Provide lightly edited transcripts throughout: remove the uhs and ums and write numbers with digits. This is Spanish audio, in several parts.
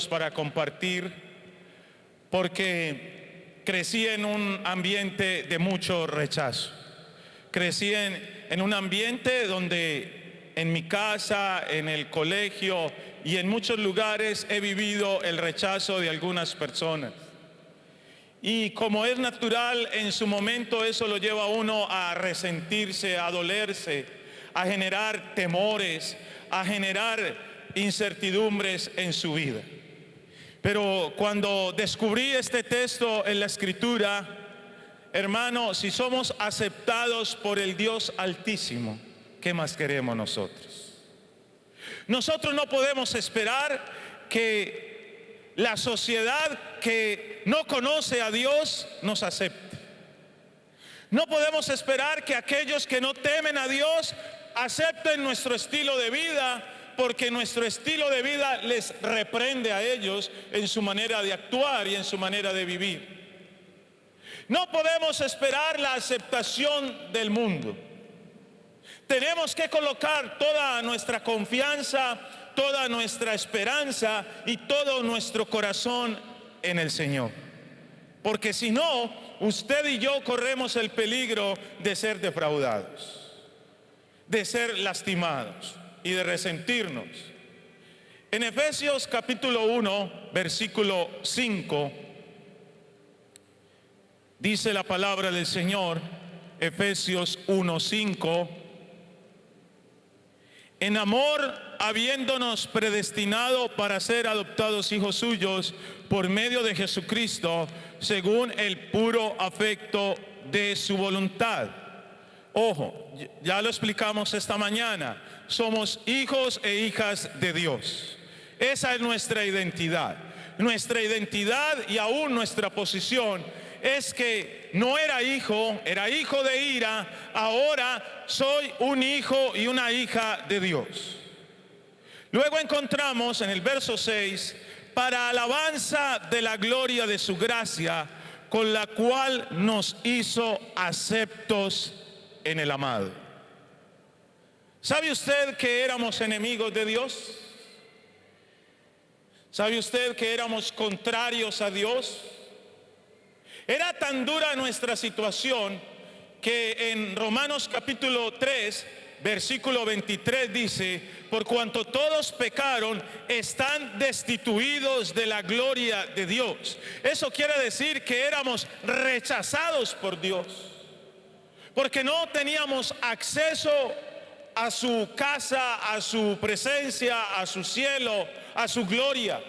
Para compartir, porque crecí en un ambiente de mucho rechazo. Crecí en un ambiente donde en mi casa, en el colegio y en muchos lugares he vivido el rechazo de algunas personas. Y como es natural, en su momento eso lo lleva a uno a resentirse, a dolerse, a generar temores, a generar incertidumbres en su vida. Pero cuando descubrí este texto en la Escritura, hermano, si somos aceptados por el Dios Altísimo, ¿qué más queremos nosotros? Nosotros no podemos esperar que la sociedad que no conoce a Dios nos acepte. No podemos esperar que aquellos que no temen a Dios acepten nuestro estilo de vida, porque nuestro estilo de vida les reprende a ellos en su manera de actuar y en su manera de vivir. No podemos esperar la aceptación del mundo. Tenemos que colocar toda nuestra confianza, toda nuestra esperanza y todo nuestro corazón en el Señor. Porque si no, usted y yo corremos el peligro de ser defraudados, de ser lastimados y de resentirnos. En Efesios capítulo 1, versículo 5, dice la palabra del Señor, Efesios 1, 5, en amor, habiéndonos predestinado para ser adoptados hijos suyos por medio de Jesucristo, según el puro afecto de su voluntad. Ojo, ya lo explicamos esta mañana, somos hijos e hijas de Dios. Esa es nuestra identidad. Nuestra identidad y aún nuestra posición es que no era hijo de ira, ahora soy un hijo y una hija de Dios. Luego encontramos en el verso 6, para alabanza de la gloria de su gracia, con la cual nos hizo aceptos en el amado. ¿Sabe usted que éramos enemigos de Dios? ¿Sabe usted que éramos contrarios a Dios? Era tan dura nuestra situación que en Romanos capítulo 3, versículo 23 dice, por cuanto todos pecaron, están destituidos de la gloria de Dios. Eso quiere decir que éramos rechazados por Dios, porque no teníamos acceso a su casa, a su presencia, a su cielo, a su gloria.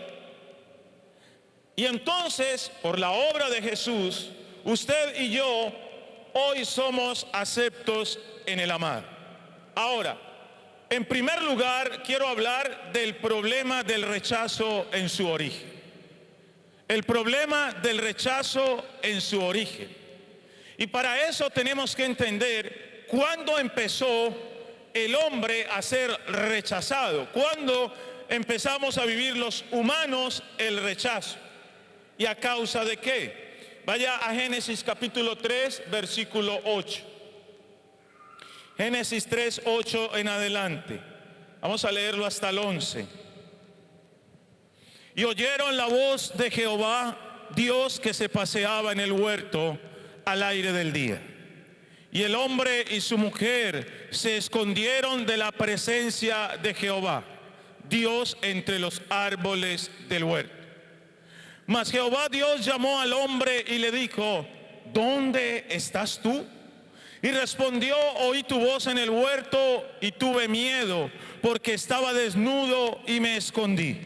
Y entonces, por la obra de Jesús, usted y yo hoy somos aceptos en el amado. Ahora, en primer lugar, quiero hablar del problema del rechazo en su origen. El problema del rechazo en su origen. Y para eso tenemos que entender cuándo empezó el hombre a ser rechazado, cuándo empezamos a vivir los humanos el rechazo y a causa de qué. Vaya a Génesis capítulo 3, versículo 8. Génesis 3, 8 en adelante. Vamos a leerlo hasta el 11. Y oyeron la voz de Jehová, Dios, que se paseaba en el huerto al aire del día. Y el hombre y su mujer se escondieron de la presencia de Jehová, Dios, entre los árboles del huerto. Mas Jehová Dios llamó al hombre y le dijo, ¿dónde estás tú? Y respondió, oí tu voz en el huerto y tuve miedo, porque estaba desnudo y me escondí.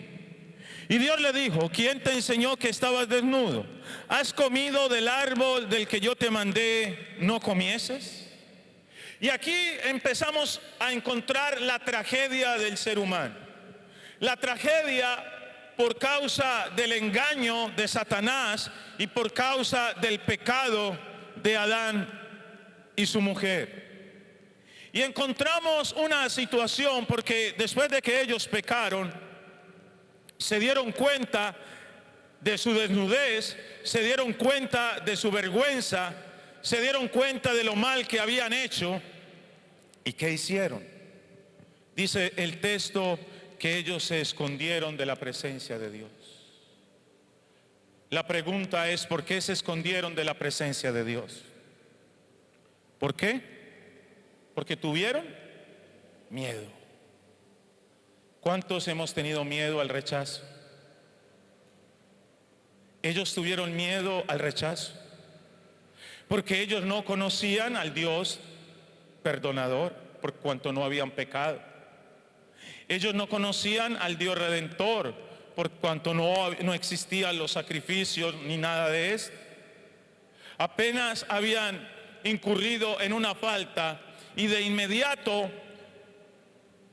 Y Dios le dijo, ¿quién te enseñó que estabas desnudo? ¿Has comido del árbol del que yo te mandé, no comieses? Y aquí empezamos a encontrar la tragedia del ser humano. La tragedia por causa del engaño de Satanás y por causa del pecado de Adán y su mujer. Y encontramos una situación porque después de que ellos pecaron, se dieron cuenta de su desnudez, se dieron cuenta de su vergüenza, se dieron cuenta de lo mal que habían hecho. ¿Y qué hicieron? Dice el texto que ellos se escondieron de la presencia de Dios. La pregunta es, ¿por qué se escondieron de la presencia de Dios? ¿Por qué? Porque tuvieron miedo. ¿Cuántos hemos tenido miedo al rechazo? Ellos tuvieron miedo al rechazo porque ellos no conocían al Dios perdonador, por cuanto no habían pecado. Ellos no conocían al Dios redentor, por cuanto no existían los sacrificios ni nada de esto. Apenas habían incurrido en una falta y de inmediato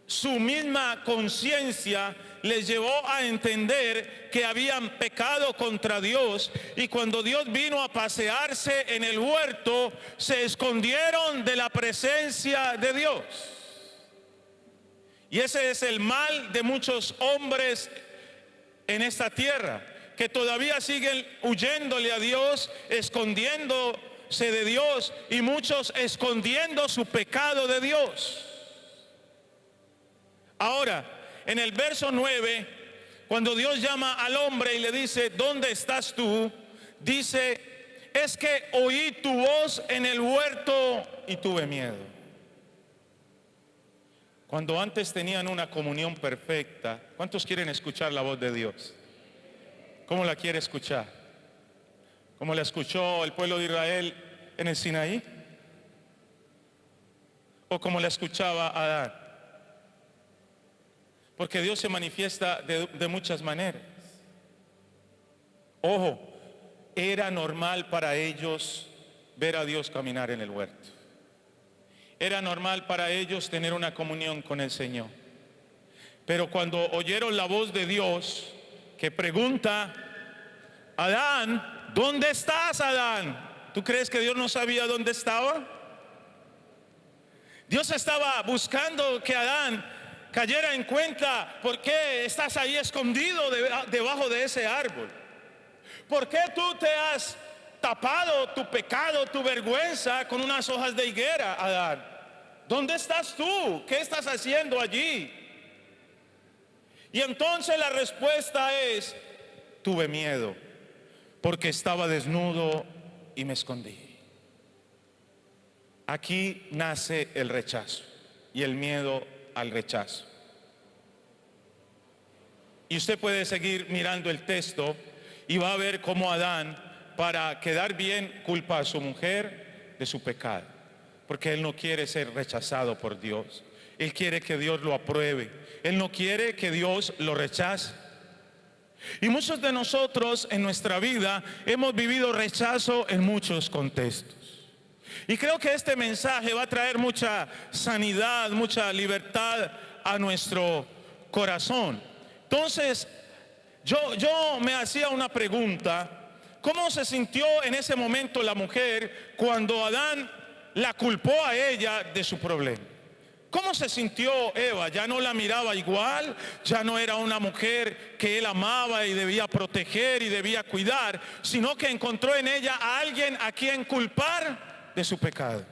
su misma conciencia les llevó a entender que habían pecado contra Dios, y cuando Dios vino a pasearse en el huerto, se escondieron de la presencia de Dios. Y ese es el mal de muchos hombres en esta tierra, que todavía siguen huyéndole a Dios, escondiéndose de Dios, y muchos escondiendo su pecado de Dios. Ahora, en el verso 9, cuando Dios llama al hombre y le dice, ¿dónde estás tú?, dice, es que oí tu voz en el huerto y tuve miedo. Cuando antes tenían una comunión perfecta, ¿cuántos quieren escuchar la voz de Dios? ¿Cómo la quiere escuchar? ¿Cómo la escuchó el pueblo de Israel en el Sinaí? ¿O como la escuchaba Adán? Porque Dios se manifiesta de muchas maneras. Ojo, era normal para ellos ver a Dios caminar en el huerto. Era normal para ellos tener una comunión con el Señor. Pero cuando oyeron la voz de Dios que pregunta, Adán, ¿dónde estás, Adán? ¿Tú crees que Dios no sabía dónde estaba? Dios estaba buscando que Adán cayera en cuenta, ¿por qué estás ahí escondido debajo de ese árbol? ¿Por qué tú te has tapado tu pecado, tu vergüenza con unas hojas de higuera, Adán? ¿Dónde estás tú? ¿Qué estás haciendo allí? Y entonces la respuesta es, tuve miedo porque estaba desnudo y me escondí. Aquí nace el rechazo y el miedo al rechazo. Y usted puede seguir mirando el texto y va a ver cómo Adán, para quedar bien, culpa a su mujer de su pecado, porque él no quiere ser rechazado por Dios. Él quiere que Dios lo apruebe. Él no quiere que Dios lo rechace. Y muchos de nosotros en nuestra vida hemos vivido rechazo en muchos contextos. Y creo que este mensaje va a traer mucha sanidad, mucha libertad a nuestro corazón. Entonces, yo me hacía una pregunta: ¿cómo se sintió en ese momento la mujer cuando Adán la culpó a ella de su problema? ¿Cómo se sintió Eva? Ya no la miraba igual, ya no era una mujer que él amaba y debía proteger y debía cuidar, sino que encontró en ella a alguien a quien culpar de su pecado,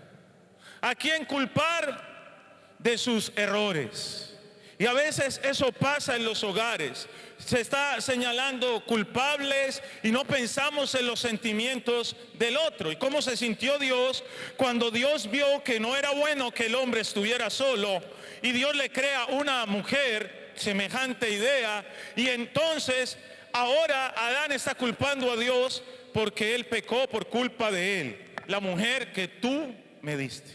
a quien culpar de sus errores. Y a veces eso pasa en los hogares. Se está señalando culpables y no pensamos en los sentimientos del otro. ¿Y cómo se sintió Dios cuando Dios vio que no era bueno que el hombre estuviera solo y Dios le crea una mujer, semejante idea? Y entonces ahora Adán está culpando a Dios porque él pecó por culpa de él, la mujer que tú me diste.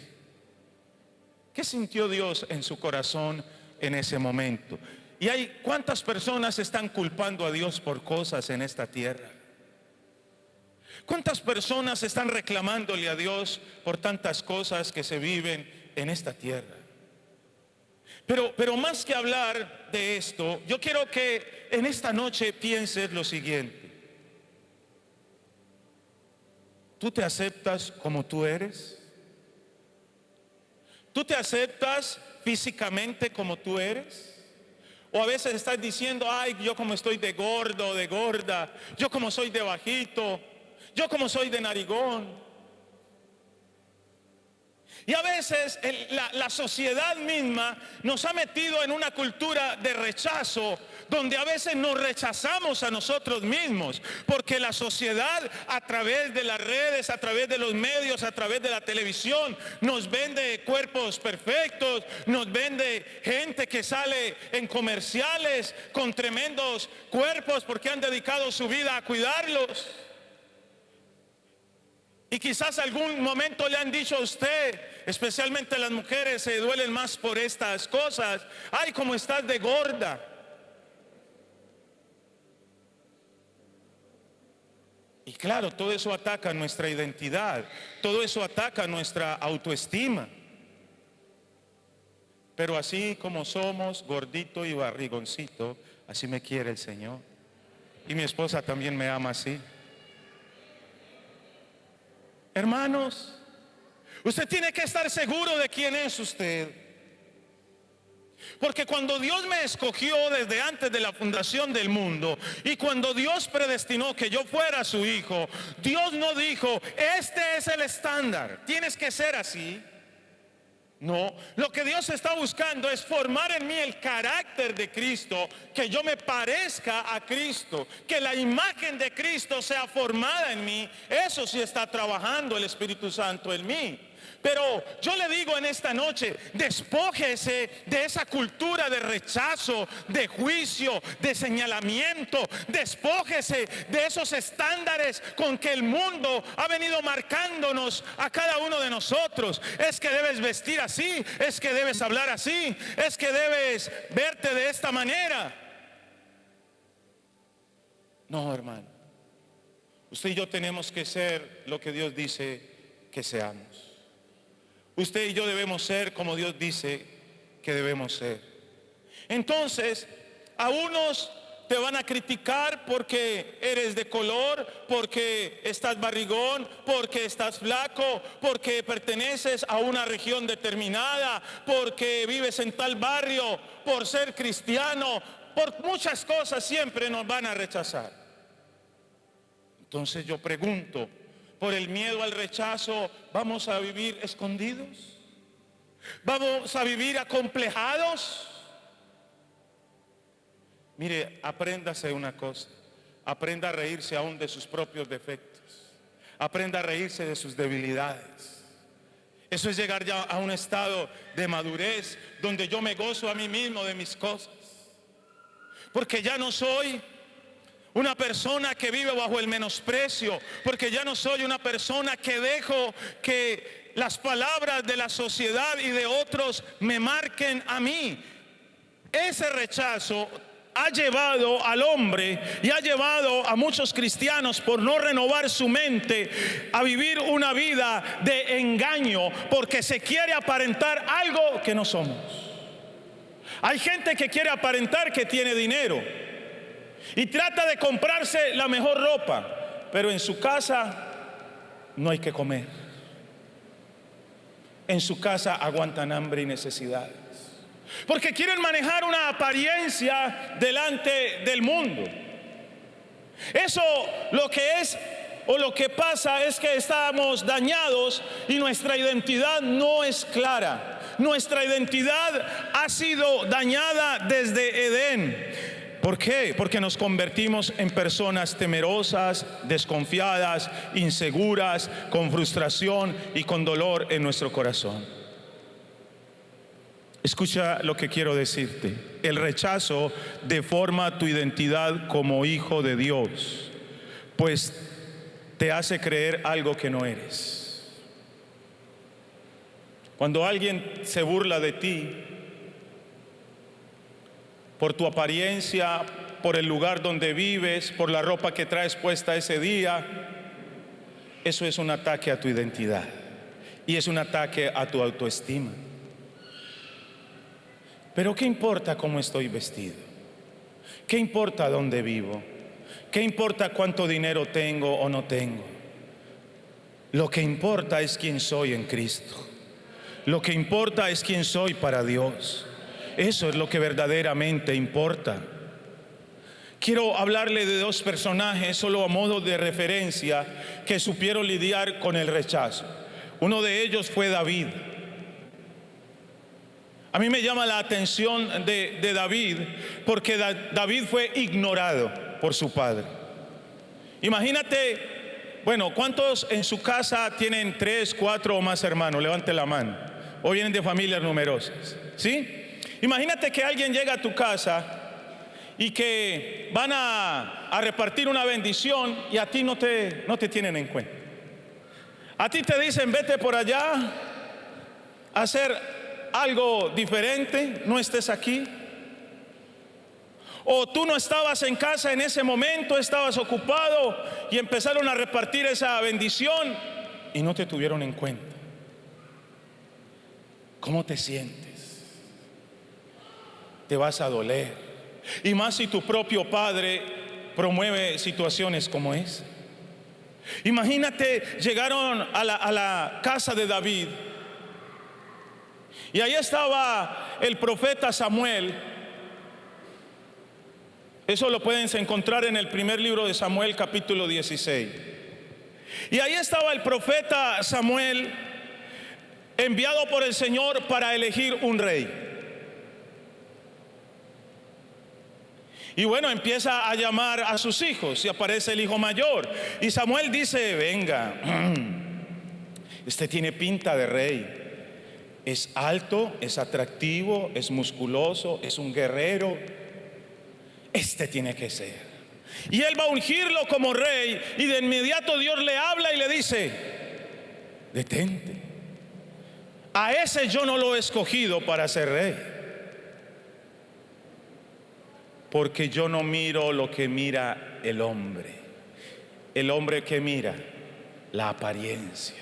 ¿Qué sintió Dios en su corazón en ese momento? Y hay cuántas personas están culpando a Dios por cosas en esta tierra. ¿Cuántas personas están reclamándole a Dios por tantas cosas que se viven en esta tierra? Pero más que hablar de esto, yo quiero que en esta noche pienses lo siguiente. ¿Tú te aceptas como tú eres? ¿Tú te aceptas físicamente como tú eres? O a veces estás diciendo, ay, yo como estoy de gordo, de gorda, yo como soy de bajito, yo como soy de narigón. Y a veces la sociedad misma nos ha metido en una cultura de rechazo, donde a veces nos rechazamos a nosotros mismos, porque la sociedad, a través de las redes, a través de los medios, a través de la televisión, nos vende cuerpos perfectos, nos vende gente que sale en comerciales con tremendos cuerpos porque han dedicado su vida a cuidarlos. Y quizás algún momento le han dicho a usted, especialmente las mujeres se duelen más por estas cosas: ay, cómo estás de gorda. Y claro, todo eso ataca nuestra identidad, todo eso ataca nuestra autoestima. Pero así como somos, gordito y barrigoncito, así me quiere el Señor. Y mi esposa también me ama así. Hermanos, usted tiene que estar seguro de quién es usted. Porque cuando Dios me escogió desde antes de la fundación del mundo, y cuando Dios predestinó que yo fuera su hijo, Dios no dijo: este es el estándar, tienes que ser así. No, lo que Dios está buscando es formar en mí el carácter de Cristo, que yo me parezca a Cristo, que la imagen de Cristo sea formada en mí. Eso sí está trabajando el Espíritu Santo en mí. Pero yo le digo en esta noche: despójese de esa cultura de rechazo, de juicio, de señalamiento. Despójese de esos estándares con que el mundo ha venido marcándonos a cada uno de nosotros. Es que debes vestir así, es que debes hablar así, es que debes verte de esta manera. No, hermano, usted y yo tenemos que ser lo que Dios dice que seamos. Usted y yo debemos ser como Dios dice que debemos ser. Entonces, a unos te van a criticar porque eres de color, porque estás barrigón, porque estás flaco, porque perteneces a una región determinada, porque vives en tal barrio, por ser cristiano, por muchas cosas siempre nos van a rechazar. Entonces yo pregunto: por el miedo al rechazo, ¿vamos a vivir escondidos? ¿Vamos a vivir acomplejados? Mire, apréndase una cosa: aprenda a reírse aún de sus propios defectos, aprenda a reírse de sus debilidades. Eso es llegar ya a un estado de madurez, donde yo me gozo a mí mismo de mis cosas, porque ya no soy una persona que vive bajo el menosprecio, porque ya no soy una persona que dejo que las palabras de la sociedad y de otros me marquen a mí. Ese rechazo ha llevado al hombre y ha llevado a muchos cristianos, por no renovar su mente, a vivir una vida de engaño, porque se quiere aparentar algo que no somos. Hay gente que quiere aparentar que tiene dinero y trata de comprarse la mejor ropa, pero en su casa no hay que comer. En su casa aguantan hambre y necesidades, porque quieren manejar una apariencia delante del mundo. Eso lo que es, o lo que pasa, es que estamos dañados y nuestra identidad no es clara. Nuestra identidad ha sido dañada desde Edén. ¿Por qué? Porque nos convertimos en personas temerosas, desconfiadas, inseguras, con frustración y con dolor en nuestro corazón. Escucha lo que quiero decirte: el rechazo deforma tu identidad como hijo de Dios, pues te hace creer algo que no eres. Cuando alguien se burla de ti por tu apariencia, por el lugar donde vives, por la ropa que traes puesta ese día, eso es un ataque a tu identidad y es un ataque a tu autoestima. Pero ¿qué importa cómo estoy vestido? ¿Qué importa dónde vivo? ¿Qué importa cuánto dinero tengo o no tengo? Lo que importa es quién soy en Cristo. Lo que importa es quién soy para Dios. Eso es lo que verdaderamente importa. Quiero hablarle de dos personajes, solo a modo de referencia, que supieron lidiar con el rechazo. Uno de ellos fue David. A mí me llama la atención de David porque David fue ignorado por su padre. Imagínate, bueno, ¿cuántos en su casa tienen 3, 4 o más hermanos? Levante la mano. O vienen de familias numerosas, ¿sí? Imagínate que alguien llega a tu casa y que van a repartir una bendición y a ti no te tienen en cuenta. A ti te dicen, vete por allá a hacer algo diferente, no estés aquí. O tú no estabas en casa en ese momento, estabas ocupado y empezaron a repartir esa bendición y no te tuvieron en cuenta. ¿Cómo te sientes? Te vas a doler. Y más si tu propio padre promueve situaciones como esa. Imagínate, llegaron a la casa de David y ahí estaba el profeta Samuel. Eso lo pueden encontrar en el primer libro de Samuel, capítulo 16. Y ahí estaba el profeta Samuel, enviado por el Señor para elegir un rey. Y bueno, empieza a llamar a sus hijos y aparece el hijo mayor. Y Samuel dice, venga, este tiene pinta de rey. Es alto, es atractivo, es musculoso, es un guerrero. Este tiene que ser. Y él va a ungirlo como rey. Y de inmediato Dios le habla y le dice, detente. A ese yo no lo he escogido para ser rey. Porque yo no miro lo que mira el hombre. El hombre que mira la apariencia.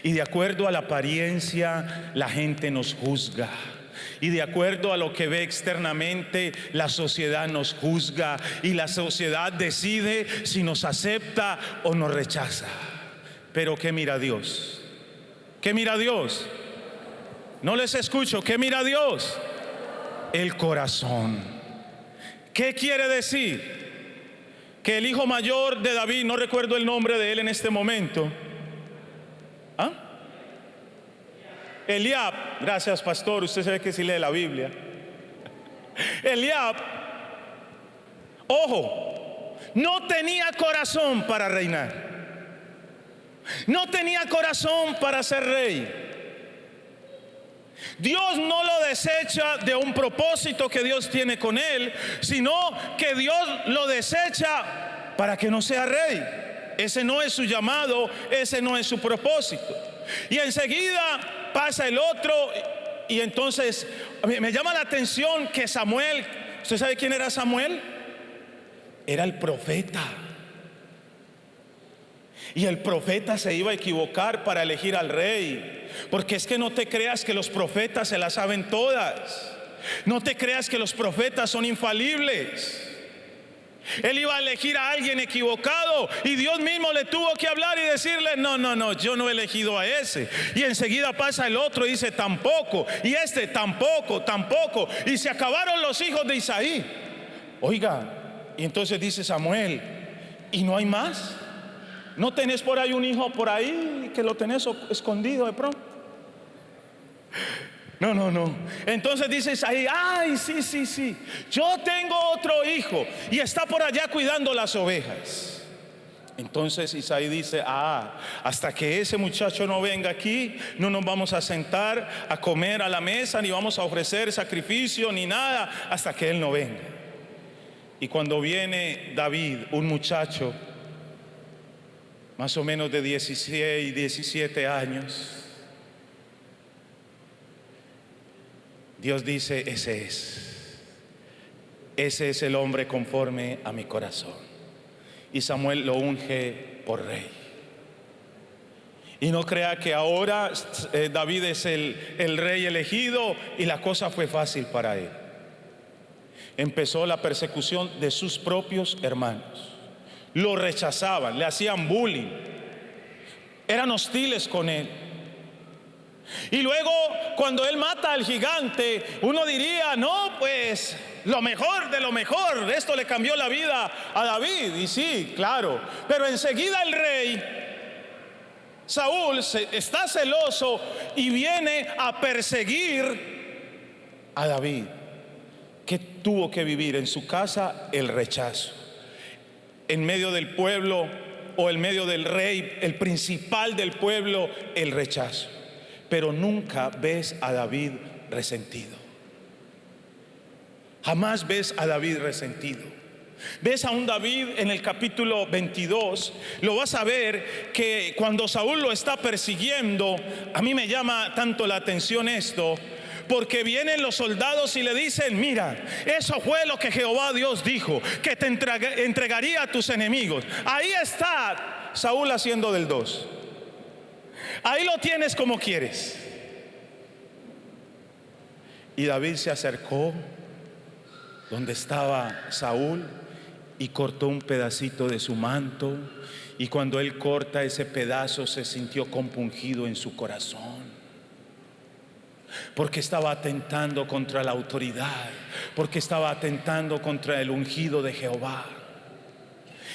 Y de acuerdo a la apariencia, la gente nos juzga. Y de acuerdo a lo que ve externamente, la sociedad nos juzga. Y la sociedad decide si nos acepta o nos rechaza. Pero ¿qué mira Dios? ¿Qué mira Dios? No les escucho. ¿Qué mira Dios? El corazón. ¿Qué quiere decir? Que el hijo mayor de David, no recuerdo el nombre de él en este momento. ¿Ah? Eliab, gracias pastor, usted sabe que sí lee la Biblia. Eliab, ojo, no tenía corazón para reinar. No tenía corazón para ser rey. Dios no lo desecha de un propósito que Dios tiene con él, sino que Dios lo desecha para que no sea rey. Ese no es su llamado, ese no es su propósito. Y enseguida pasa el otro. Y entonces me llama la atención que Samuel, ¿usted sabe quién era Samuel? Era el profeta. Y el profeta se iba a equivocar para elegir al rey. Porque es que no te creas que los profetas se las saben todas. No te creas que los profetas son infalibles. Él iba a elegir a alguien equivocado y Dios mismo le tuvo que hablar y decirle, no, yo no he elegido a ese. Y enseguida pasa el otro y dice, tampoco. Y este, tampoco. Y se acabaron los hijos de Isaí. Oiga, y entonces dice Samuel, ¿y no hay más? ¿No tenés por ahí un hijo por ahí que lo tenés escondido de pronto? No. Entonces dice Isaí, ay, sí. Yo tengo otro hijo y está por allá cuidando las ovejas. Entonces Isaí dice, hasta que ese muchacho no venga aquí, no nos vamos a sentar a comer a la mesa, ni vamos a ofrecer sacrificio, ni nada, hasta que él no venga. Y cuando viene David, un muchacho más o menos de 16, 17 años, Dios dice, ese es el hombre conforme a mi corazón. Y Samuel lo unge por rey. Y no crea que ahora David es el rey elegido y la cosa fue fácil para él. Empezó la persecución de sus propios hermanos. Lo rechazaban, le hacían bullying, eran hostiles con él. Y luego cuando él mata al gigante, uno diría, no, pues lo mejor de lo mejor, esto le cambió la vida a David. Y sí, claro, pero enseguida el rey Saúl está celoso y viene a perseguir a David. ¿Qué tuvo que vivir en su casa? El rechazo. En medio del pueblo o en medio del rey, el principal del pueblo, el rechazo. Pero nunca ves a David resentido. Jamás ves a David resentido. Ves a un David en el capítulo 22, lo vas a ver que cuando Saúl lo está persiguiendo, a mí me llama tanto la atención esto, porque vienen los soldados y le dicen: mira, eso fue lo que Jehová Dios dijo, que te entregaría a tus enemigos. Ahí está Saúl haciendo del 2. Ahí lo tienes como quieres. Y David se acercó donde estaba Saúl y cortó un pedacito de su manto, y cuando él corta ese pedazo se sintió compungido en su corazón, porque estaba atentando contra la autoridad, porque estaba atentando contra el ungido de Jehová.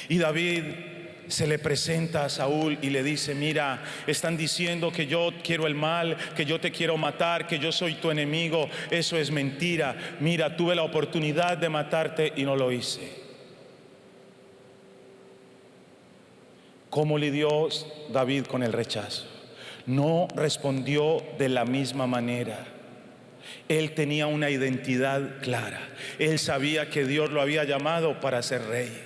Y David se le presenta a Saúl y le dice: mira, están diciendo que yo quiero el mal, que yo te quiero matar, que yo soy tu enemigo. Eso es mentira. Mira, tuve la oportunidad de matarte y no lo hice. ¿Cómo lidió David con el rechazo? No respondió de la misma manera. Él tenía una identidad clara. Él sabía que Dios lo había llamado para ser rey,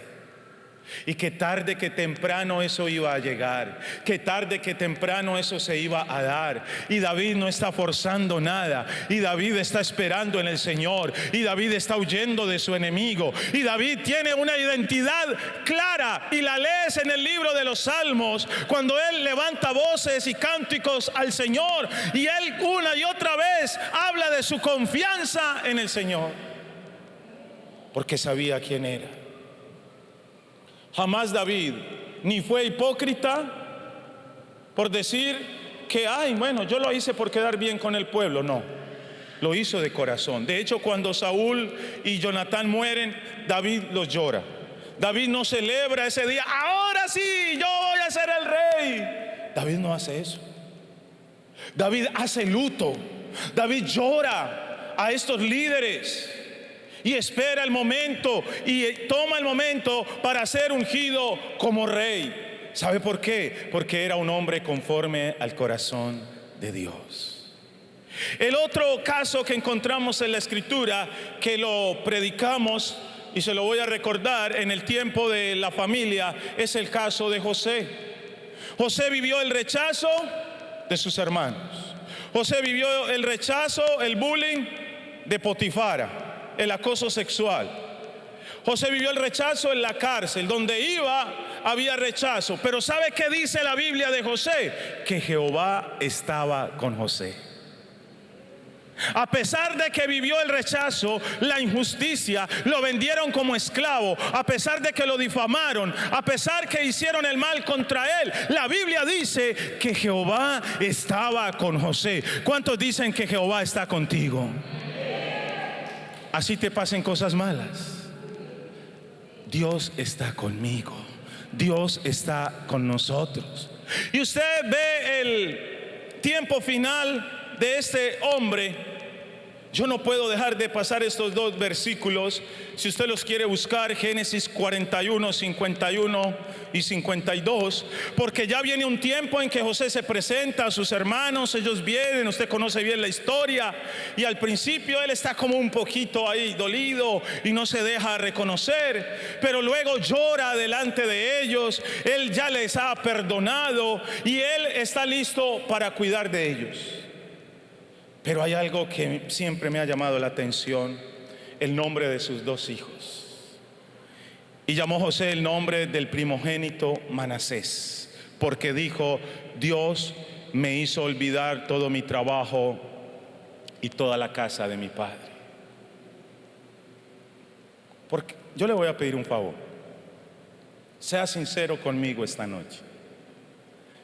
y que tarde que temprano eso iba a llegar, que tarde que temprano eso se iba a dar. Y David no está forzando nada, y David está esperando en el Señor, y David está huyendo de su enemigo, y David tiene una identidad clara, y la lees en el libro de los Salmos, cuando él levanta voces y cánticos al Señor, y él una y otra vez habla de su confianza en el Señor, porque sabía quién era. Jamás David ni fue hipócrita por decir que, ay, bueno, yo lo hice por quedar bien con el pueblo. No, lo hizo de corazón. De hecho, cuando Saúl y Jonatán mueren, David los llora. David no celebra ese día: ahora sí, yo voy a ser el rey. David no hace eso. David hace luto. David llora a estos líderes y espera el momento y toma el momento para ser ungido como rey. ¿Sabe por qué? Porque era un hombre conforme al corazón de Dios. El otro caso que encontramos en la Escritura, que lo predicamos y se lo voy a recordar en el tiempo de la familia, es el caso de José. José vivió el rechazo de sus hermanos. José vivió el rechazo, el bullying de Potifara, el acoso sexual. José vivió el rechazo en la cárcel. Donde iba había rechazo. Pero ¿sabe qué dice la Biblia de José? Que Jehová estaba con José. A pesar de que vivió el rechazo, la injusticia, lo vendieron como esclavo, a pesar de que lo difamaron, a pesar que hicieron el mal contra él, la Biblia dice que Jehová estaba con José. ¿Cuántos dicen que Jehová está contigo? Así te pasen cosas malas, Dios está conmigo, Dios está con nosotros. Y usted ve el tiempo final de este hombre. Yo no puedo dejar de pasar estos dos versículos, si usted los quiere buscar, Génesis 41, 51 y 52, porque ya viene un tiempo en que José se presenta a sus hermanos, ellos vienen, usted conoce bien la historia, y al principio él está como un poquito ahí dolido y no se deja reconocer, pero luego llora delante de ellos. Él ya les ha perdonado y él está listo para cuidar de ellos. Pero hay algo que siempre me ha llamado la atención: el nombre de sus dos hijos. Y llamó José el nombre del primogénito Manasés, porque dijo: Dios me hizo olvidar todo mi trabajo y toda la casa de mi padre. Porque yo le voy a pedir un favor: sea sincero conmigo esta noche.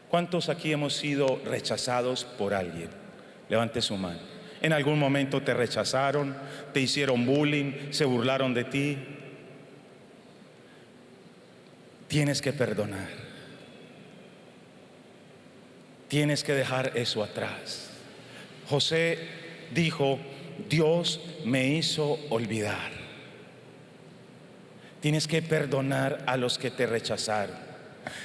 ¿Cuántos aquí hemos sido rechazados por alguien? Levante su mano. En algún momento te rechazaron, te hicieron bullying, se burlaron de ti. Tienes que perdonar. Tienes que dejar eso atrás. José dijo: Dios me hizo olvidar. Tienes que perdonar a los que te rechazaron.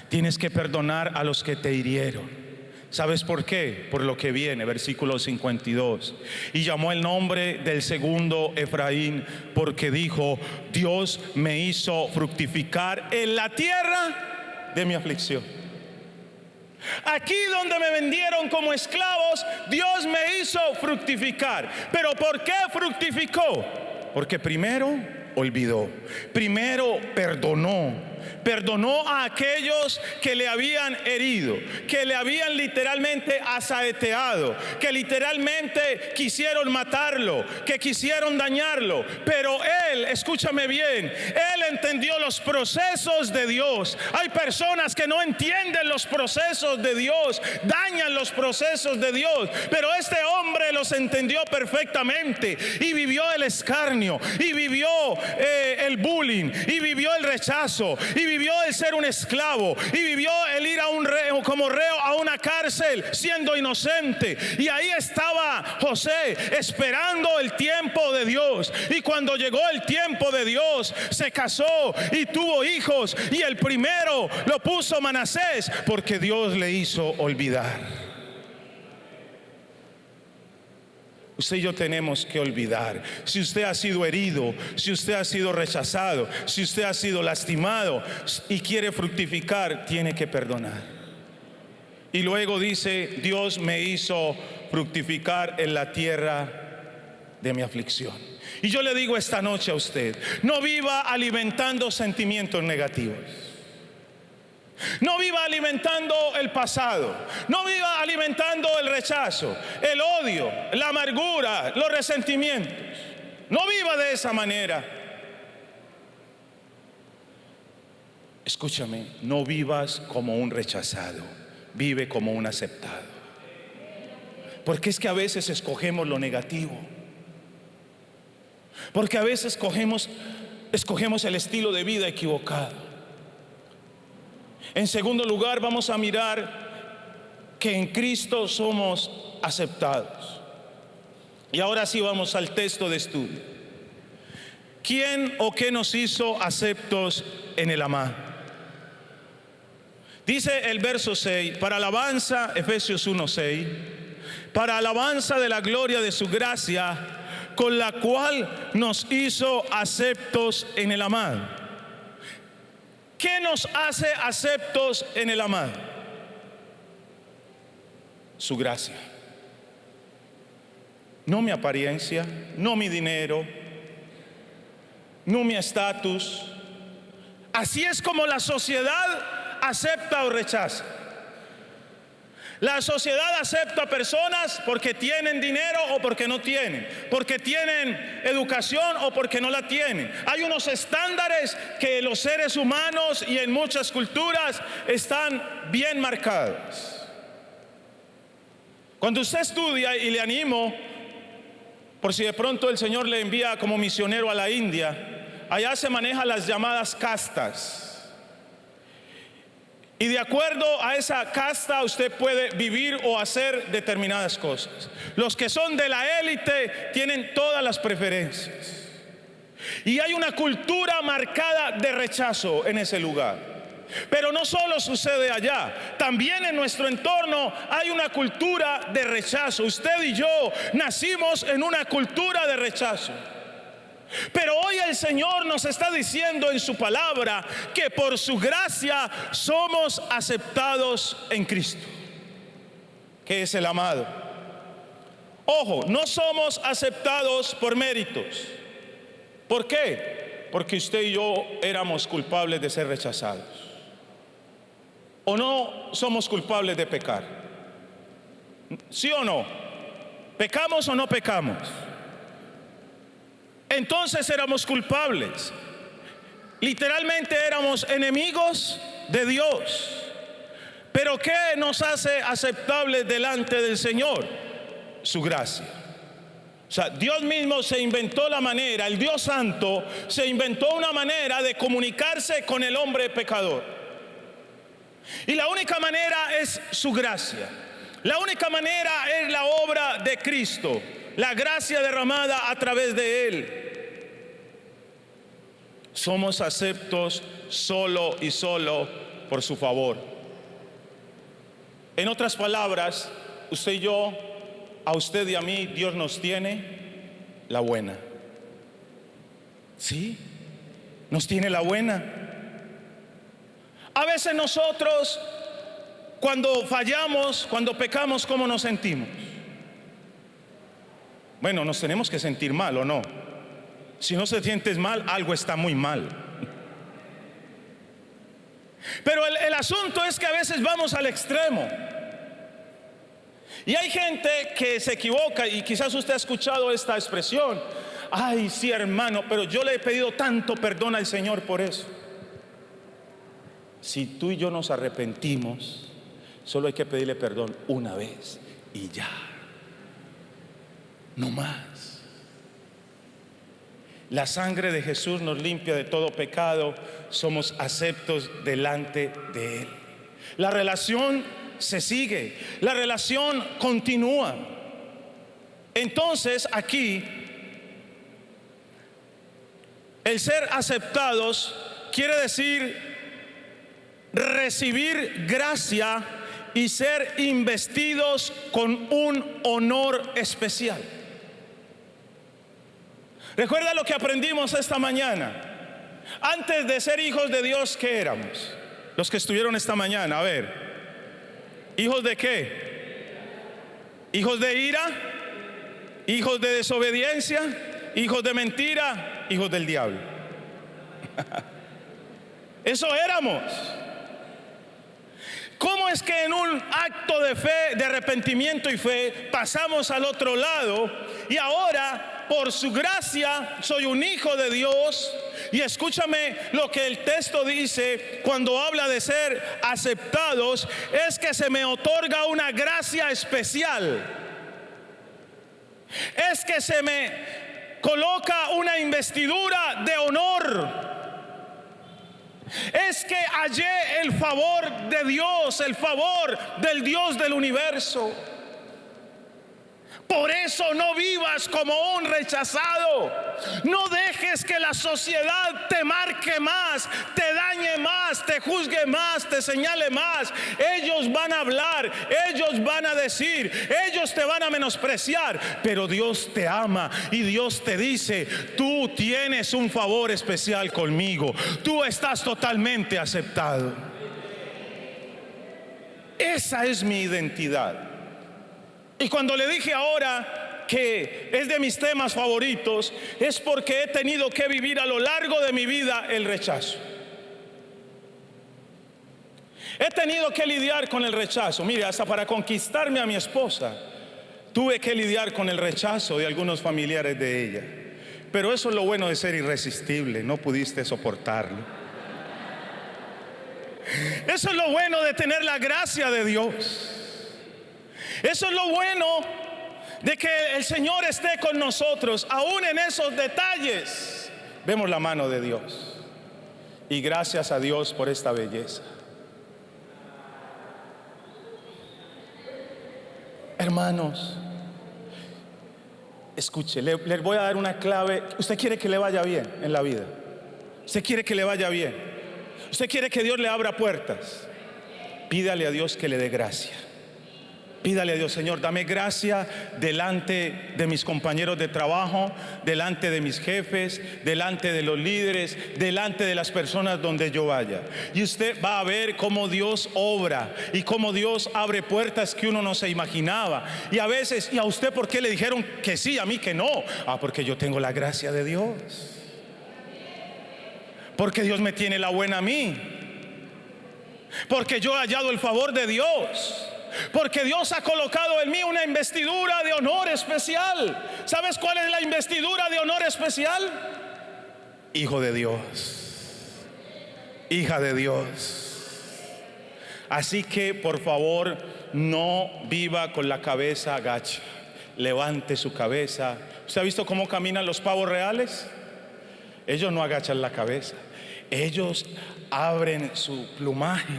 Tienes que perdonar a los que te hirieron. ¿Sabes por qué? Por lo que viene, versículo 52. Y llamó el nombre del segundo Efraín, porque dijo: Dios me hizo fructificar en la tierra de mi aflicción. Aquí donde me vendieron como esclavos, Dios me hizo fructificar. ¿Pero por qué fructificó? Porque primero olvidó, primero perdonó. Perdonó a aquellos que le habían herido, que le habían literalmente asaeteado, que literalmente quisieron matarlo, que quisieron dañarlo. Pero él, escúchame bien, él entendió los procesos de Dios. Hay personas que no entienden los procesos de Dios, dañan los procesos de Dios, pero este hombre los entendió perfectamente y vivió el escarnio, y vivió el bullying, y vivió el rechazo, y vivió el ser un esclavo, y vivió el ir a un reo, como reo a una cárcel siendo inocente. Y ahí estaba José esperando el tiempo de Dios. Y cuando llegó el tiempo de Dios, se casó y tuvo hijos, y el primero lo puso Manasés, porque Dios le hizo olvidar. Usted y yo tenemos que olvidar. Si usted ha sido herido, si usted ha sido rechazado, si usted ha sido lastimado y quiere fructificar, tiene que perdonar. Y luego dice: Dios me hizo fructificar en la tierra de mi aflicción. Y yo le digo esta noche a usted: no viva alimentando sentimientos negativos. No viva alimentando el pasado. No viva alimentando el rechazo, el odio, la amargura, los resentimientos. No viva de esa manera. Escúchame, no vivas como un rechazado, vive como un aceptado. Porque es que a veces escogemos lo negativo. Porque a veces escogemos el estilo de vida equivocado. En segundo lugar, vamos a mirar que en Cristo somos aceptados. Y ahora sí vamos al texto de estudio. ¿Quién o qué nos hizo aceptos en el amado? Dice el verso 6: para alabanza, Efesios 1:6, para alabanza de la gloria de su gracia, con la cual nos hizo aceptos en el amado. ¿Qué nos hace aceptos en el amado? Su gracia. No mi apariencia, no mi dinero, no mi estatus. Así es como la sociedad acepta o rechaza. La sociedad acepta personas porque tienen dinero o porque no tienen, porque tienen educación o porque no la tienen. Hay unos estándares que los seres humanos y en muchas culturas están bien marcados. Cuando usted estudia, y le animo, por si de pronto el Señor le envía como misionero a la India, allá se manejan las llamadas castas. Y de acuerdo a esa casta usted puede vivir o hacer determinadas cosas. Los que son de la élite tienen todas las preferencias. Y hay una cultura marcada de rechazo en ese lugar. Pero no solo sucede allá, también en nuestro entorno hay una cultura de rechazo. Usted y yo nacimos en una cultura de rechazo. Pero hoy el Señor nos está diciendo en su palabra que por su gracia somos aceptados en Cristo, que es el amado. Ojo, no somos aceptados por méritos. ¿Por qué? Porque usted y yo éramos culpables de ser rechazados. ¿O no somos culpables de pecar? ¿Sí o no? ¿Pecamos o no pecamos? Entonces éramos culpables. Literalmente éramos enemigos de Dios. Pero ¿qué nos hace aceptables delante del Señor? Su gracia. O sea, Dios mismo se inventó la manera, el Dios Santo se inventó una manera de comunicarse con el hombre pecador. Y la única manera es su gracia. La única manera es la obra de Cristo, la gracia derramada a través de Él. Somos aceptos solo y solo por su favor. En otras palabras, usted y yo, a usted y a mí, Dios nos tiene la buena. Sí, nos tiene la buena. A veces nosotros, cuando fallamos, cuando pecamos, ¿cómo nos sentimos? Bueno, nos tenemos que sentir mal, ¿o no? Si no se sientes mal, algo está muy mal. Pero el asunto es que a veces vamos al extremo. Y hay gente que se equivoca, y quizás usted ha escuchado esta expresión: ay, sí, hermano, pero yo le he pedido tanto perdón al Señor por eso. Si tú y yo nos arrepentimos, solo hay que pedirle perdón una vez y ya, no más. La sangre de Jesús nos limpia de todo pecado. Somos aceptos delante de Él. La relación se sigue, la relación continúa. Entonces aquí, el ser aceptados quiere decir recibir gracia y ser investidos con un honor especial. Recuerda lo que aprendimos esta mañana. Antes de ser hijos de Dios, ¿qué éramos? Los que estuvieron esta mañana, a ver, ¿hijos de qué? ¿Hijos de ira? ¿Hijos de desobediencia? ¿Hijos de mentira? ¿Hijos del diablo? Eso éramos. ¿Cómo es que en un acto de fe, de arrepentimiento y fe, pasamos al otro lado y ahora, por su gracia, soy un hijo de Dios? Y escúchame lo que el texto dice cuando habla de ser aceptados: es que se me otorga una gracia especial. Es que se me coloca una investidura de honor. Es que hallé el favor de Dios, el favor del Dios del universo. Por eso no vivas como un rechazado. No dejes que la sociedad te marque más, te dañe más, te juzgue más, te señale más. Ellos van a hablar, ellos van a decir, ellos te van a menospreciar, pero Dios te ama y Dios te dice: tú tienes un favor especial conmigo, tú estás totalmente aceptado. Esa es mi identidad. Y cuando le dije ahora que es de mis temas favoritos, es porque he tenido que vivir a lo largo de mi vida el rechazo. He tenido que lidiar con el rechazo. Mire, hasta para conquistarme a mi esposa, tuve que lidiar con el rechazo de algunos familiares de ella. Pero eso es lo bueno de ser irresistible, no pudiste soportarlo. Eso es lo bueno de tener la gracia de Dios. Eso es lo bueno de que el Señor esté con nosotros. Aún en esos detalles vemos la mano de Dios. Y gracias a Dios por esta belleza. Hermanos, escuche, le voy a dar una clave. Usted quiere que le vaya bien en la vida. Usted quiere que le vaya bien. Usted quiere que Dios le abra puertas. Pídale a Dios que le dé gracia. Pídale a Dios: Señor, dame gracia delante de mis compañeros de trabajo, delante de mis jefes, delante de los líderes, delante de las personas donde yo vaya. Y usted va a ver cómo Dios obra y cómo Dios abre puertas que uno no se imaginaba. Y a veces, ¿y a usted por qué le dijeron que sí, a mí que no? Porque yo tengo la gracia de Dios. Porque Dios me tiene la buena a mí. Porque yo he hallado el favor de Dios. Porque Dios ha colocado en mí una investidura de honor especial. ¿Sabes cuál es la investidura de honor especial? Hijo de Dios, hija de Dios. Así que por favor, no viva con la cabeza agacha. Levante su cabeza. ¿Usted ha visto cómo caminan los pavos reales? Ellos no agachan la cabeza. Ellos abren su plumaje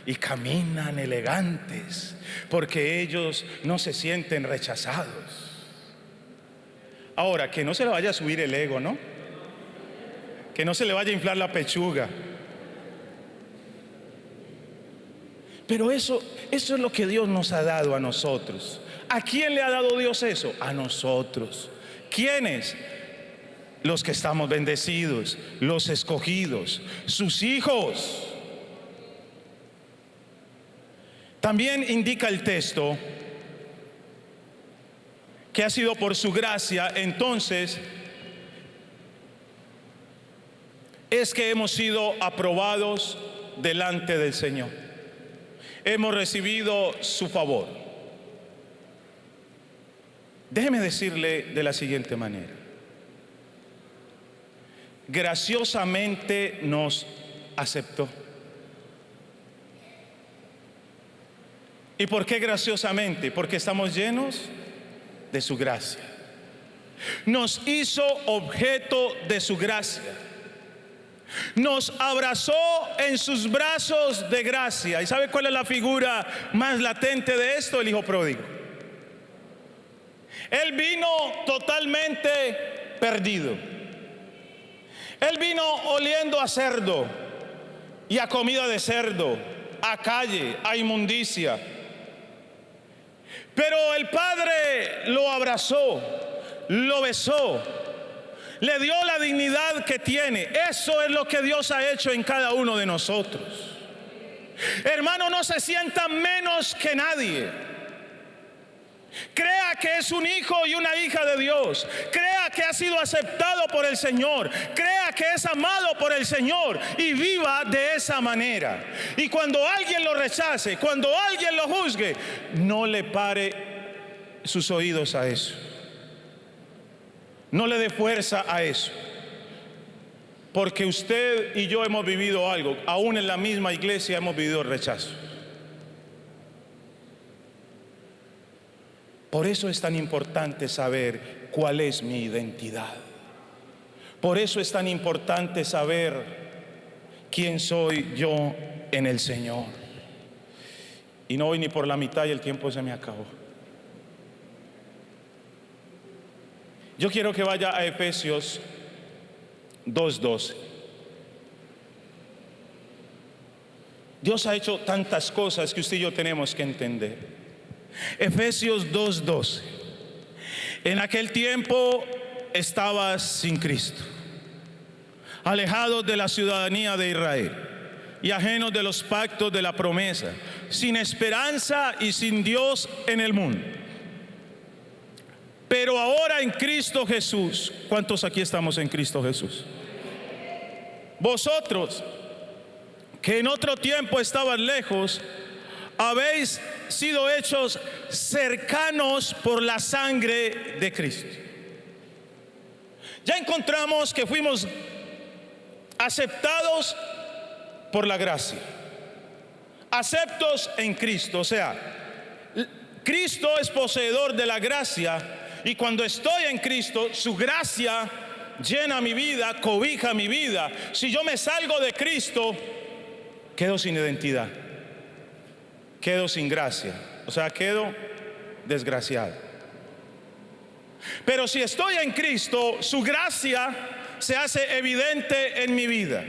y caminan elegantes porque ellos no se sienten rechazados. Ahora, que no se le vaya a subir el ego, ¿no? Que no se le vaya a inflar la pechuga. Pero eso es lo que Dios nos ha dado a nosotros. ¿A quién le ha dado Dios eso? A nosotros. ¿Quiénes? Los que estamos bendecidos, los escogidos, sus hijos. También indica el texto que ha sido por su gracia, entonces es que hemos sido aprobados delante del Señor. Hemos recibido su favor. Déjeme decirle de la siguiente manera: graciosamente nos aceptó. ¿Y por qué graciosamente? Porque estamos llenos de su gracia. Nos hizo objeto de su gracia. Nos abrazó en sus brazos de gracia. ¿Y sabe cuál es la figura más latente de esto? El hijo pródigo. Él vino totalmente perdido. Él vino oliendo a cerdo y a comida de cerdo, a calle, a inmundicia. Pero el Padre lo abrazó, lo besó, le dio la dignidad que tiene. Eso es lo que Dios ha hecho en cada uno de nosotros. Hermano, no se sienta menos que nadie. Crea que es un hijo y una hija de Dios. Crea que ha sido aceptado por el Señor. Crea que es amado por el Señor y viva de esa manera. Y cuando alguien lo rechace, cuando alguien lo juzgue, no le pare sus oídos a eso. No le dé fuerza a eso. Porque usted y yo hemos vivido algo. Aún en la misma iglesia hemos vivido rechazo. Por eso es tan importante saber cuál es mi identidad. Por eso es tan importante saber quién soy yo en el Señor. Y no voy ni por la mitad y el tiempo se me acabó. Yo quiero que vaya a Efesios 2:12. Dios ha hecho tantas cosas que usted y yo tenemos que entender. Efesios 2:12. En aquel tiempo estabas sin Cristo, alejados de la ciudadanía de Israel y ajenos de los pactos de la promesa, sin esperanza y sin Dios en el mundo. Pero ahora en Cristo Jesús, ¿cuántos aquí estamos en Cristo Jesús? Vosotros, que en otro tiempo estabas lejos, habéis sido hechos cercanos por la sangre de Cristo. Ya encontramos que fuimos aceptados por la gracia, aceptos en Cristo. O sea, Cristo es poseedor de la gracia, y cuando estoy en Cristo, su gracia llena mi vida, cobija mi vida. Si yo me salgo de Cristo, quedo sin identidad, quedo sin gracia, o sea, quedo desgraciado. Pero si estoy en Cristo, su gracia se hace evidente en mi vida.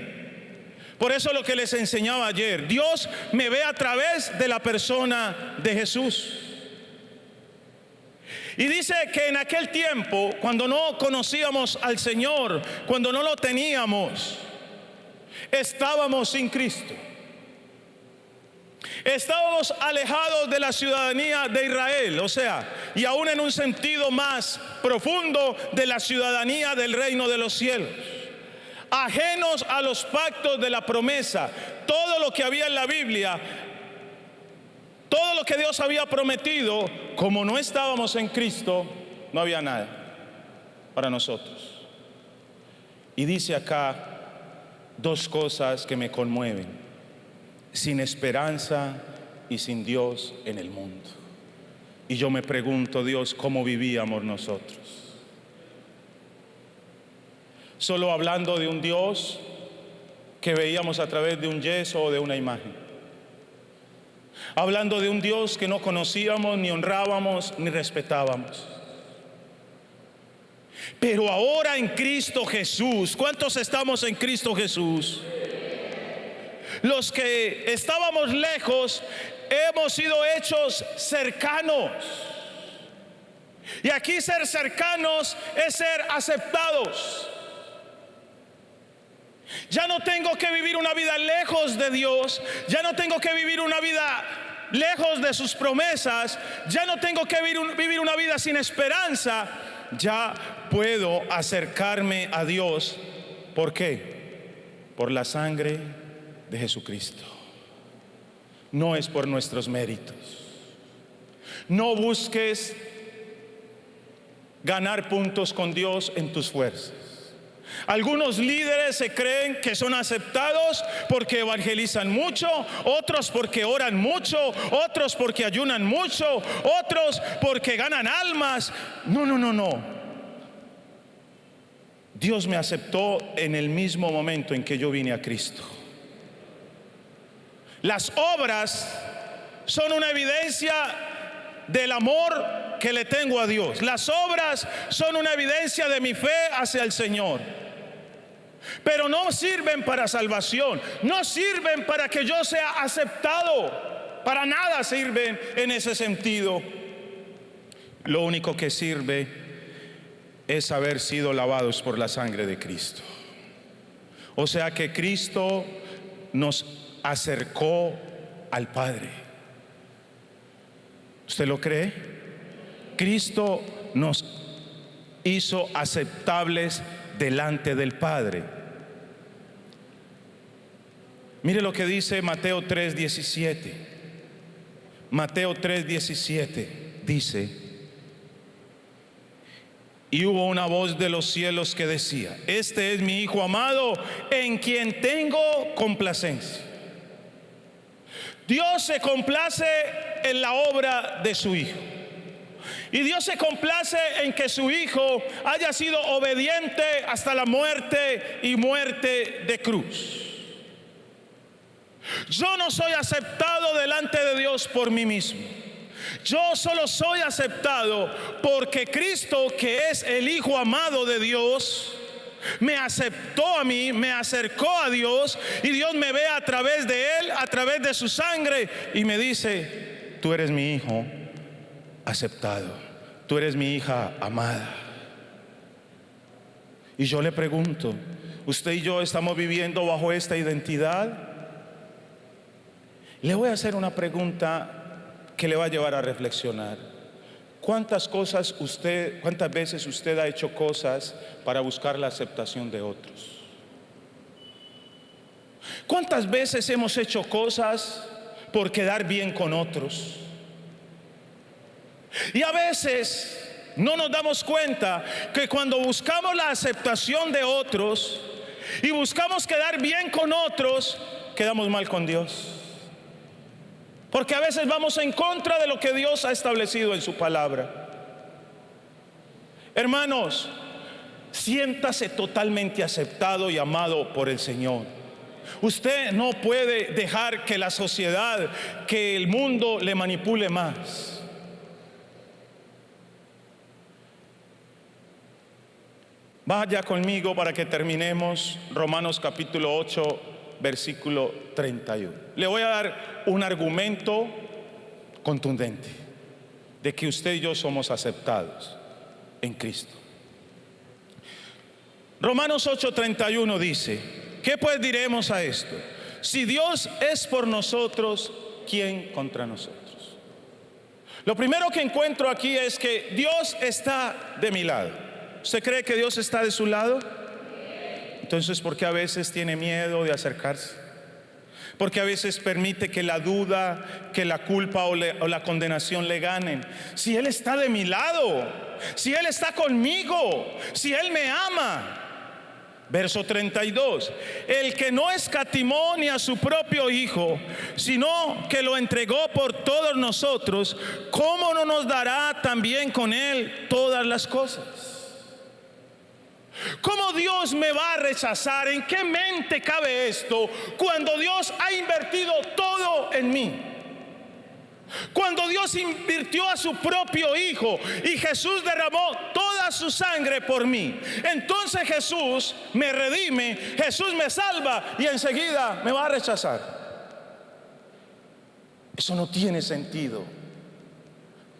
Por eso lo que les enseñaba ayer, Dios me ve a través de la persona de Jesús. Y dice que en aquel tiempo, cuando no conocíamos al Señor, cuando no lo teníamos, estábamos sin Cristo. Estábamos alejados de la ciudadanía de Israel, o sea, y aún en un sentido más profundo, de la ciudadanía del reino de los cielos. Ajenos a los pactos de la promesa. Todo lo que había en la Biblia, todo lo que Dios había prometido, como no estábamos en Cristo, no había nada para nosotros. Y dice acá dos cosas que me conmueven: sin esperanza y sin Dios en el mundo. Y yo me pregunto, Dios, ¿cómo vivíamos nosotros? Solo hablando de un Dios que veíamos a través de un yeso o de una imagen. hablando de un Dios que no conocíamos, ni honrábamos, ni respetábamos. Pero ahora en Cristo Jesús, ¿cuántos estamos en Cristo Jesús? Los que estábamos lejos hemos sido hechos cercanos. Y aquí ser cercanos es ser aceptados. Ya no tengo que vivir una vida lejos de Dios, ya no tengo que vivir una vida lejos de sus promesas, ya no tengo que vivir una vida sin esperanza, ya puedo acercarme a Dios. ¿Por qué? Por la sangre de Jesucristo. No es por nuestros méritos. No busques ganar puntos con Dios en tus fuerzas. Algunos líderes se creen que son aceptados porque evangelizan mucho, otros porque oran mucho, otros porque ayunan mucho, otros porque ganan almas. No. Dios me aceptó en el mismo momento en que yo vine a Cristo. Las obras son una evidencia del amor que le tengo a Dios. Las obras son una evidencia de mi fe hacia el Señor. Pero no sirven para salvación, no sirven para que yo sea aceptado. Para nada sirven en ese sentido. Lo único que sirve es haber sido lavados por la sangre de Cristo. O sea que Cristo nos acercó al Padre. ¿Usted lo cree? Cristo nos hizo aceptables delante del Padre. Mire lo que dice Mateo 3:17. Mateo 3:17 dice: y hubo una voz de los cielos que decía: este es mi Hijo amado, en quien tengo complacencia. Dios se complace en la obra de su Hijo. Y Dios se complace en que su Hijo haya sido obediente hasta la muerte y muerte de cruz. Yo no soy aceptado delante de Dios por mí mismo. Yo solo soy aceptado porque Cristo, que es el Hijo amado de Dios, me aceptó a mí, me acercó a Dios, y Dios me ve a través de Él, a través de su sangre, y me dice: tú eres mi hijo aceptado, tú eres mi hija amada. Y yo le pregunto, ¿usted y yo estamos viviendo bajo esta identidad? Le voy a hacer una pregunta que le va a llevar a reflexionar. ¿Cuántas veces usted ha hecho cosas para buscar la aceptación de otros? ¿Cuántas veces hemos hecho cosas por quedar bien con otros? Y a veces no nos damos cuenta que cuando buscamos la aceptación de otros y buscamos quedar bien con otros, quedamos mal con Dios. Porque a veces vamos en contra de lo que Dios ha establecido en su palabra. Hermanos, siéntase totalmente aceptado y amado por el Señor. Usted no puede dejar que la sociedad, que el mundo le manipule más. Vaya conmigo para que terminemos Romanos capítulo 8, versículo 31. Le voy a dar un argumento contundente de que usted y yo somos aceptados en Cristo. Romanos 8:31 dice: ¿qué pues diremos a esto? Si Dios es por nosotros, ¿quién contra nosotros? Lo primero que encuentro aquí es que Dios está de mi lado. ¿Usted cree que Dios está de su lado? Entonces, ¿por qué a veces tiene miedo de acercarse? ¿Por qué a veces permite que la duda, que la culpa o la condenación le ganen? Si Él está de mi lado, si Él está conmigo, si Él me ama. Verso 32: el que no escatimó ni a su propio Hijo, sino que lo entregó por todos nosotros, ¿cómo no nos dará también con Él todas las cosas? ¿Cómo Dios me va a rechazar? ¿En qué mente cabe esto cuando Dios ha invertido todo en mí? Cuando Dios invirtió a su propio Hijo y Jesús derramó toda su sangre por mí, entonces Jesús me redime, Jesús me salva y enseguida me va a rechazar. Eso no tiene sentido.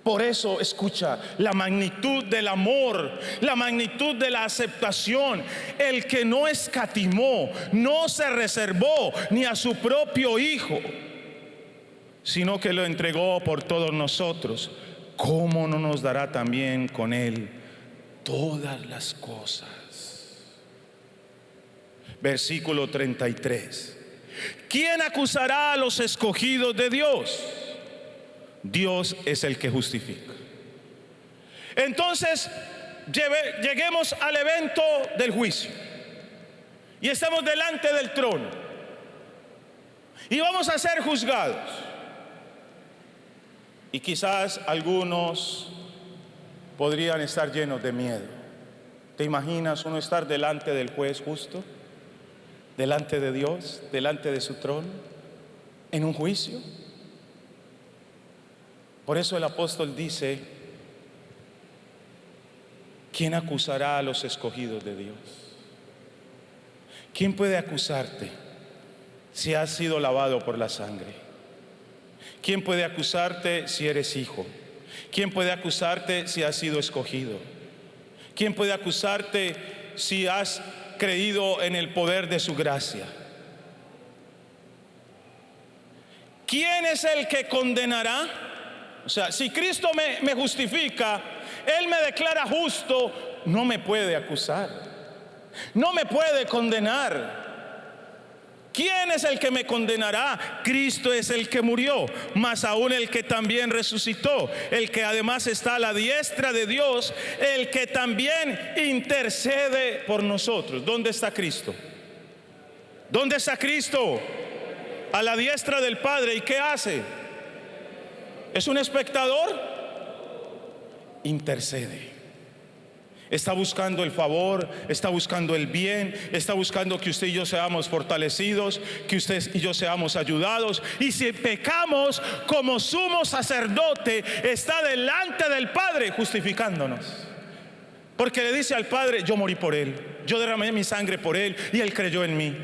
Por eso, escucha, la magnitud del amor, la magnitud de la aceptación. El que no escatimó, no se reservó ni a su propio Hijo, sino que lo entregó por todos nosotros. ¿Cómo no nos dará también con Él todas las cosas? Versículo 33. ¿Quién acusará a los escogidos de Dios? Dios es el que justifica. Entonces, lleguemos al evento del juicio y estamos delante del trono y vamos a ser juzgados. Y quizás algunos podrían estar llenos de miedo. ¿Te imaginas uno estar delante del juez justo, delante de Dios, delante de su trono, en un juicio? Por eso el apóstol dice: ¿quién acusará a los escogidos de Dios? ¿Quién puede acusarte si has sido lavado por la sangre? ¿Quién puede acusarte si eres hijo? ¿Quién puede acusarte si has sido escogido? ¿Quién puede acusarte si has creído en el poder de su gracia? ¿Quién es el que condenará? O sea, si Cristo me justifica, Él me declara justo, no me puede acusar, no me puede condenar. ¿Quién es el que me condenará? Cristo es el que murió, más aún el que también resucitó, el que además está a la diestra de Dios, el que también intercede por nosotros. ¿Dónde está Cristo? ¿Dónde está Cristo? A la diestra del Padre. ¿Y qué hace? ¿Es un espectador? Intercede. Está buscando el favor, está buscando el bien, está buscando que usted y yo seamos fortalecidos, que usted y yo seamos ayudados. Y si pecamos, como sumo sacerdote, está delante del Padre justificándonos. Porque le dice al Padre: yo morí por Él, yo derramé mi sangre por Él y Él creyó en mí.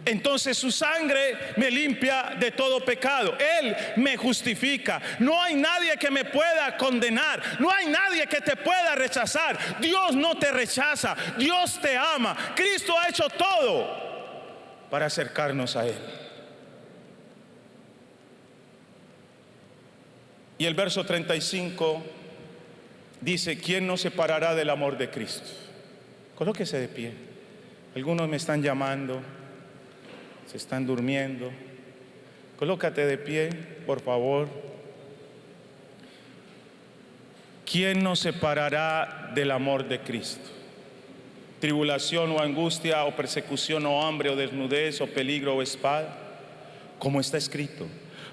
Entonces su sangre me limpia de todo pecado. Él me justifica. No hay nadie que me pueda condenar. No hay nadie que te pueda rechazar. Dios no te rechaza. Dios te ama. Cristo ha hecho todo para acercarnos a Él. Y el verso 35 dice: ¿quién nos separará del amor de Cristo? Colóquese de pie. Algunos me están llamando, se están durmiendo. Colócate de pie, por favor. ¿Quién nos separará del amor de Cristo? Tribulación o angustia o persecución o hambre o desnudez o peligro o espada. Como está escrito: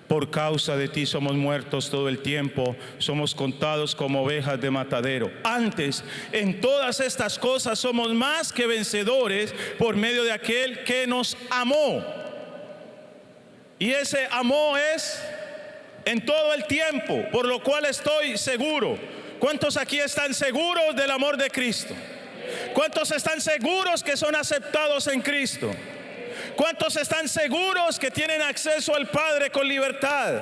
por causa de ti somos muertos todo el tiempo, somos contados como ovejas de matadero. Antes, en todas estas cosas somos más que vencedores por medio de aquel que nos amó. Y ese amor es en todo el tiempo, por lo cual estoy seguro. ¿Cuántos aquí están seguros del amor de Cristo? ¿Cuántos están seguros que son aceptados en Cristo? ¿Cuántos están seguros que tienen acceso al Padre con libertad?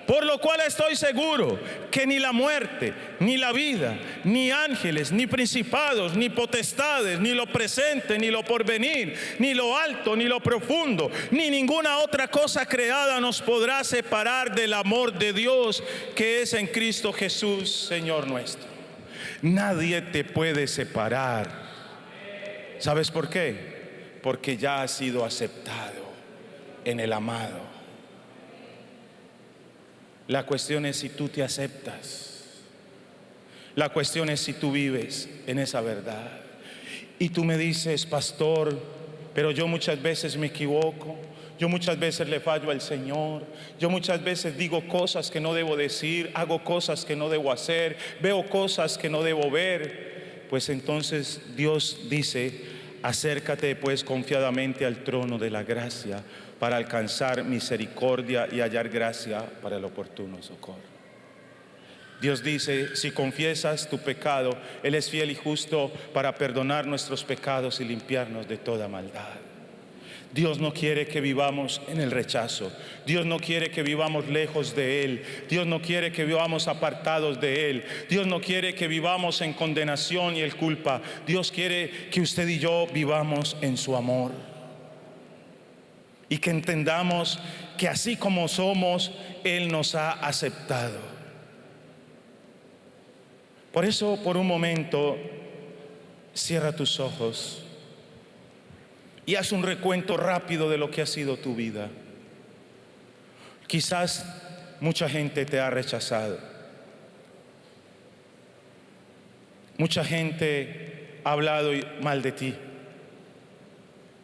Por lo cual estoy seguro que ni la muerte, ni la vida, ni ángeles, ni principados, ni potestades, ni lo presente, ni lo porvenir, ni lo alto, ni lo profundo, ni ninguna otra cosa creada nos podrá separar del amor de Dios que es en Cristo Jesús, Señor nuestro. Nadie te puede separar. ¿Sabes por qué? Porque ya has sido aceptado en el amado. La cuestión es si tú te aceptas. La cuestión es si tú vives en esa verdad. Y tú me dices: pastor, pero yo muchas veces me equivoco, yo muchas veces le fallo al Señor, yo muchas veces digo cosas que no debo decir, hago cosas que no debo hacer, veo cosas que no debo ver. Pues entonces Dios dice: acércate pues confiadamente al trono de la gracia, para alcanzar misericordia y hallar gracia para el oportuno socorro. Dios dice, si confiesas tu pecado, Él es fiel y justo para perdonar nuestros pecados y limpiarnos de toda maldad. Dios no quiere que vivamos en el rechazo. Dios no quiere que vivamos lejos de Él. Dios no quiere que vivamos apartados de Él. Dios no quiere que vivamos en condenación y en culpa. Dios quiere que usted y yo vivamos en su amor. Y que entendamos que así como somos, Él nos ha aceptado. Por eso, por un momento, cierra tus ojos y haz un recuento rápido de lo que ha sido tu vida. Quizás mucha gente te ha rechazado. Mucha gente ha hablado mal de ti,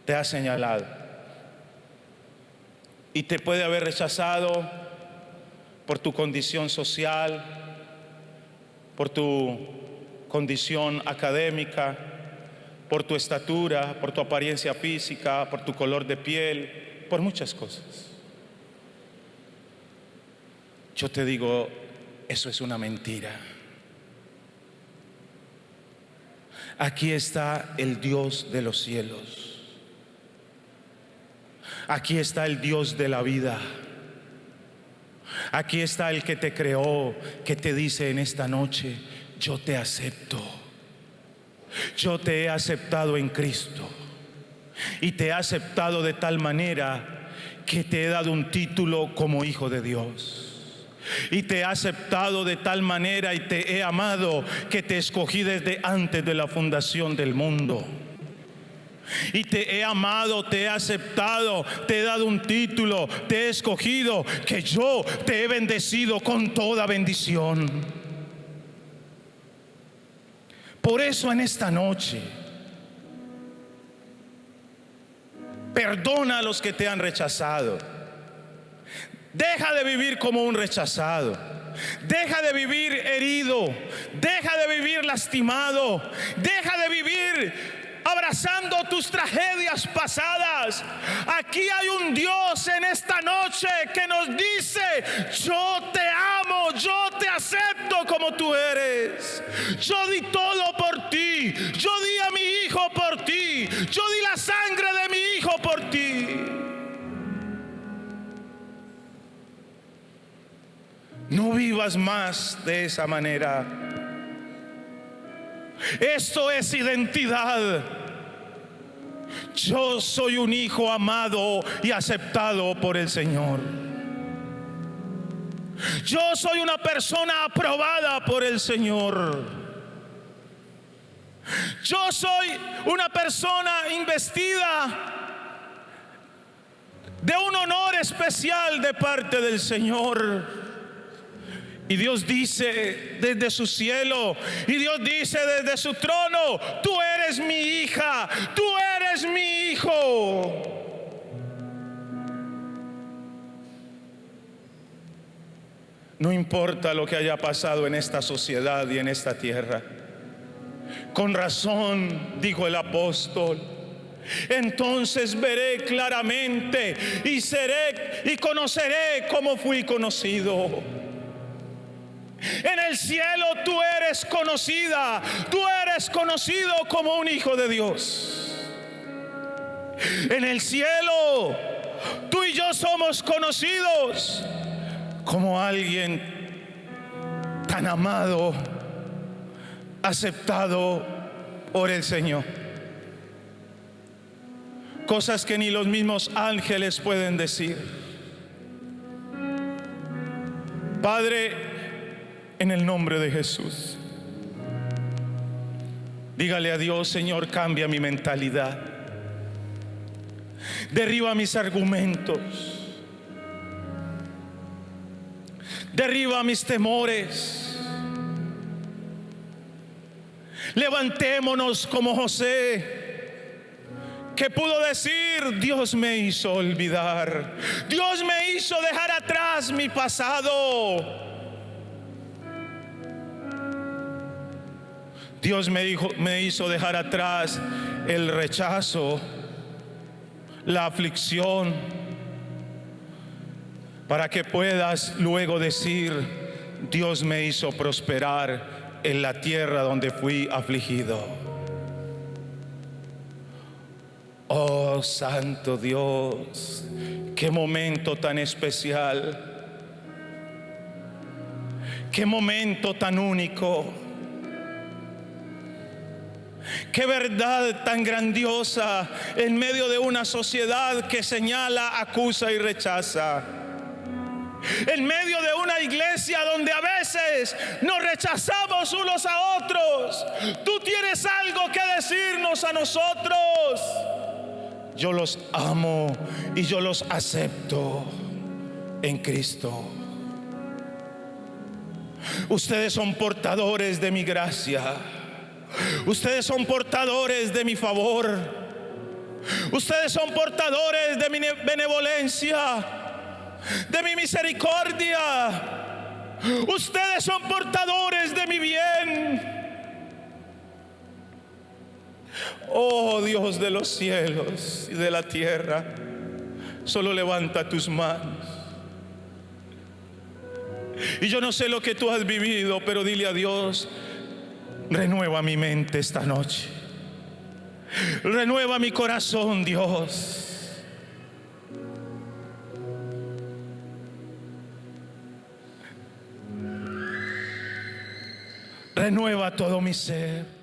te ha señalado. Y te puede haber rechazado por tu condición social, por tu condición académica, por tu estatura, por tu apariencia física, por tu color de piel, por muchas cosas. Yo te digo, eso es una mentira. Aquí está el Dios de los cielos. Aquí está el Dios de la vida. Aquí está el que te creó, que te dice en esta noche, yo te acepto. Yo te he aceptado en Cristo. Y te he aceptado de tal manera que te he dado un título como hijo de Dios. Y te he aceptado de tal manera y te he amado que te escogí desde antes de la fundación del mundo. Y te he amado, te he aceptado, te he dado un título, te he escogido, que yo te he bendecido con toda bendición. Por eso en esta noche, perdona a los que te han rechazado. Deja de vivir como un rechazado. Deja de vivir herido. Deja de vivir lastimado. Deja de vivir abrazando tus tragedias pasadas. Aquí hay un Dios en esta noche que nos dice, yo te amo, yo te acepto como tú eres. Yo di todo por ti. Yo di a mi hijo por ti. Yo di la sangre de mi hijo por ti. No vivas más de esa manera. Esto es identidad. Yo soy un hijo amado y aceptado por el Señor. Yo soy una persona aprobada por el Señor. Yo soy una persona investida de un honor especial de parte del Señor. Y Dios dice desde su cielo, y Dios dice desde su trono, tú eres mi hija, tú eres mi hijo. No importa lo que haya pasado en esta sociedad y en esta tierra. Con razón, dijo el apóstol, entonces veré claramente y seré y conoceré como fui conocido. En el cielo tú eres conocida, tú eres conocido como un hijo de Dios. En el cielo tú y yo somos conocidos como alguien tan amado, aceptado por el Señor. Cosas que ni los mismos ángeles pueden decir. Padre, en el nombre de Jesús, dígale a Dios, Señor, cambia mi mentalidad, derriba mis argumentos, derriba mis temores. Levantémonos como José, que pudo decir, Dios me hizo olvidar, Dios me hizo dejar atrás mi pasado. Dios me hizo dejar atrás el rechazo, la aflicción, para que puedas luego decir: Dios me hizo prosperar en la tierra donde fui afligido. Oh Santo Dios, qué momento tan especial, qué momento tan único, qué verdad tan grandiosa en medio de una sociedad que señala, acusa y rechaza. En medio de una iglesia donde a veces nos rechazamos unos a otros, tú tienes algo que decirnos a nosotros. Yo los amo y yo los acepto en Cristo. Ustedes son portadores de mi gracia. Ustedes son portadores de mi favor. Ustedes son portadores de mi benevolencia, de mi misericordia. Ustedes son portadores de mi bien. Oh Dios de los cielos y de la tierra, solo levanta tus manos. Y yo no sé lo que tú has vivido, pero dile a Dios: renueva mi mente esta noche. Renueva mi corazón, Dios. Renueva todo mi ser.